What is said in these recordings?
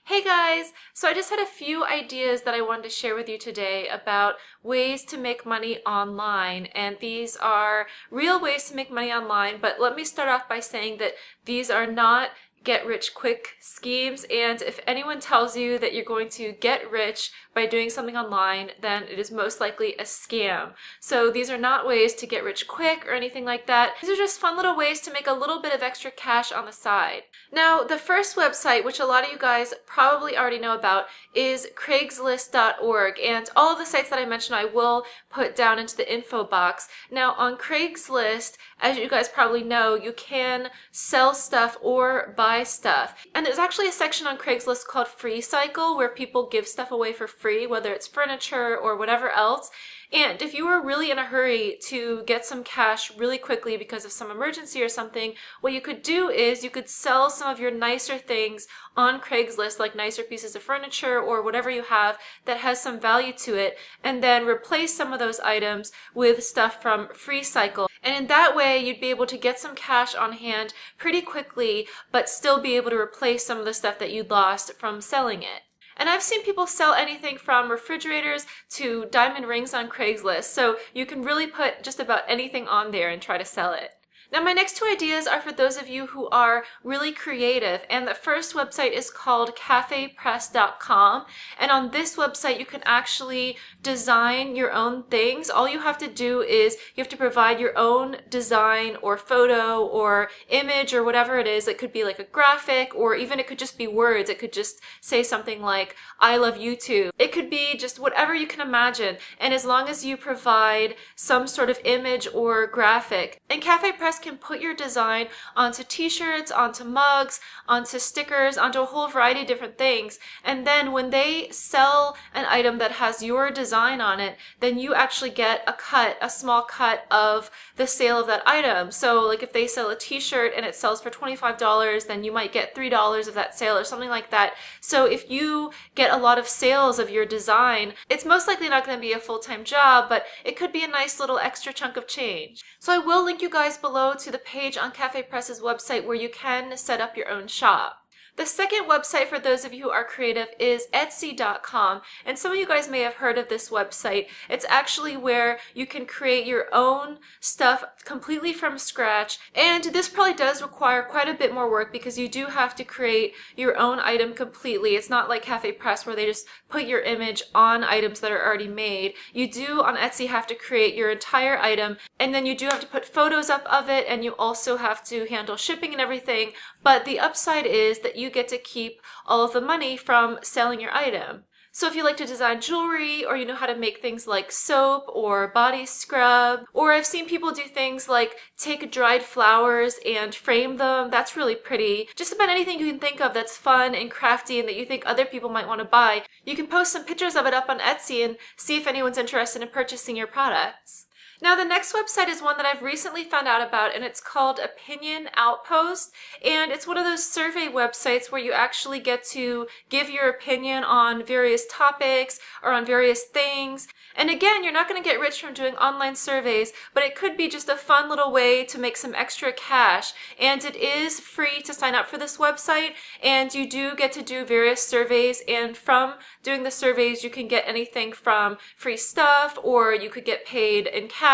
Hey guys! So I just had a few ideas that I wanted to share with you today about ways to make money online, and these are real ways to make money online, but let me start off by saying that these are not get rich quick schemes, and if anyone tells you that you're going to get rich by doing something online, then it is most likely a scam. So these are not ways to get rich quick or anything like that. These are just fun little ways to make a little bit of extra cash on the side. Now, the first website, which a lot of you guys probably already know about, is Craigslist.org, and all of the sites that I mentioned I will put down into the info box. Now, on Craigslist, as you guys probably know, you can sell stuff or buy stuff. And there's actually a section on Craigslist called Free Cycle where people give stuff away for free, whether it's furniture or whatever else. And if you were really in a hurry to get some cash really quickly because of some emergency or something, what you could do is you could sell some of your nicer things on Craigslist, like nicer pieces of furniture or whatever you have that has some value to it, and then replace some of those items with stuff from Free Cycle. And in that way, you'd be able to get some cash on hand pretty quickly, but still be able to replace some of the stuff that you lost from selling it. And I've seen people sell anything from refrigerators to diamond rings on Craigslist, so you can really put just about anything on there and try to sell it. Now, my next two ideas are for those of you who are really creative, and the first website is called CafePress.com, and on this website you can actually design your own things. All you have to do is you have to provide your own design or photo or image or whatever it is. It could be like a graphic, or even it could just be words. It could just say something like, "I love YouTube." It could be just whatever you can imagine, and as long as you provide some sort of image or graphic. And CafePress can put your design onto t-shirts, onto mugs, onto stickers, onto a whole variety of different things. And then when they sell an item that has your design on it, then you actually get a cut, a small cut of the sale of that item. So like if they sell a t-shirt and it sells for $25, then you might get $3 of that sale or something like that. So if you get a lot of sales of your design, it's most likely not going to be a full-time job, but it could be a nice little extra chunk of change. So I will link you guys below to the page on CafePress's website where you can set up your own shop. The second website for those of you who are creative is Etsy.com, and some of you guys may have heard of this website. It's actually where you can create your own stuff completely from scratch, and this probably does require quite a bit more work because you do have to create your own item completely. It's not like CafePress where they just put your image on items that are already made. You do on Etsy have to create your entire item, and then you do have to put photos up of it, and you also have to handle shipping and everything, but the upside is that you get to keep all of the money from selling your item. So if you like to design jewelry, or you know how to make things like soap or body scrub, or I've seen people do things like take dried flowers and frame them, that's really pretty. Just about anything you can think of that's fun and crafty and that you think other people might want to buy, you can post some pictures of it up on Etsy and see if anyone's interested in purchasing your products. Now, the next website is one that I've recently found out about, and it's called Opinion Outpost, and it's one of those survey websites where you actually get to give your opinion on various topics or on various things. And again, you're not going to get rich from doing online surveys, but it could be just a fun little way to make some extra cash. And it is free to sign up for this website, and you do get to do various surveys, and from doing the surveys you can get anything from free stuff, or you could get paid in cash,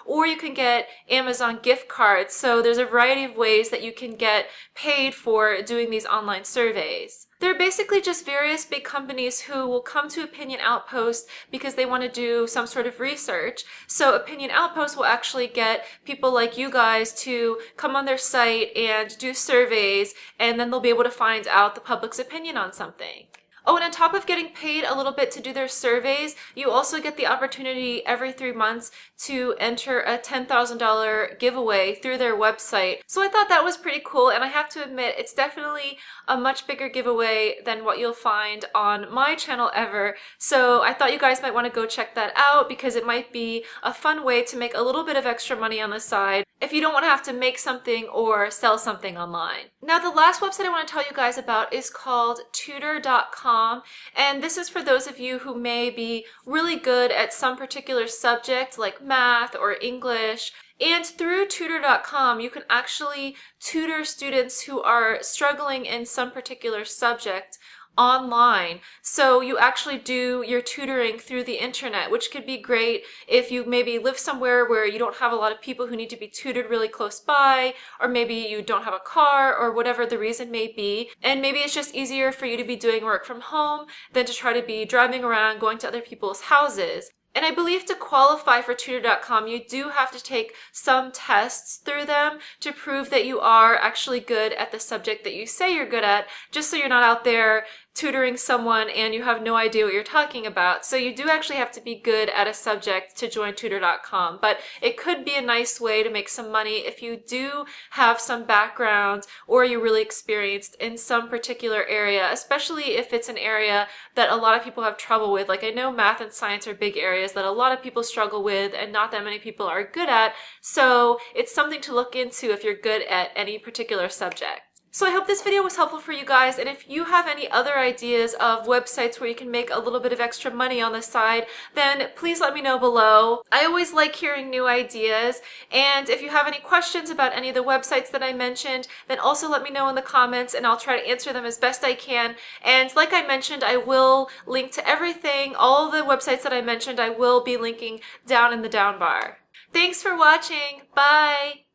or you can get Amazon gift cards. So there's a variety of ways that you can get paid for doing these online surveys. They're basically just various big companies who will come to Opinion Outpost because they want to do some sort of research. So Opinion Outpost will actually get people like you guys to come on their site and do surveys, and then they'll be able to find out the public's opinion on something. Oh, and on top of getting paid a little bit to do their surveys, you also get the opportunity every 3 months to enter a $10,000 giveaway through their website. So I thought that was pretty cool, and I have to admit, it's definitely a much bigger giveaway than what you'll find on my channel ever. So I thought you guys might want to go check that out because it might be a fun way to make a little bit of extra money on the side if you don't want to have to make something or sell something online. Now, the last website I want to tell you guys about is called Tutor.com, and this is for those of you who may be really good at some particular subject like math or English. And through Tutor.com, you can actually tutor students who are struggling in some particular subject online. So you actually do your tutoring through the internet, which could be great if you maybe live somewhere where you don't have a lot of people who need to be tutored really close by, or maybe you don't have a car, or whatever the reason may be. And maybe it's just easier for you to be doing work from home than to try to be driving around going to other people's houses. And I believe to qualify for Tutor.com, you do have to take some tests through them to prove that you are actually good at the subject that you say you're good at, just so you're not out there tutoring someone and you have no idea what you're talking about. So you do actually have to be good at a subject to join Tutor.com, but it could be a nice way to make some money if you do have some background or you're really experienced in some particular area, especially if it's an area that a lot of people have trouble with. Like, I know math and science are big areas that a lot of people struggle with and not that many people are good at, so it's something to look into if you're good at any particular subject. So I hope this video was helpful for you guys, and if you have any other ideas of websites where you can make a little bit of extra money on the side, then please let me know below. I always like hearing new ideas, and if you have any questions about any of the websites that I mentioned, then also let me know in the comments and I'll try to answer them as best I can. And like I mentioned, I will link to everything, all the websites that I mentioned, I will be linking down in the down bar. Thanks for watching. Bye!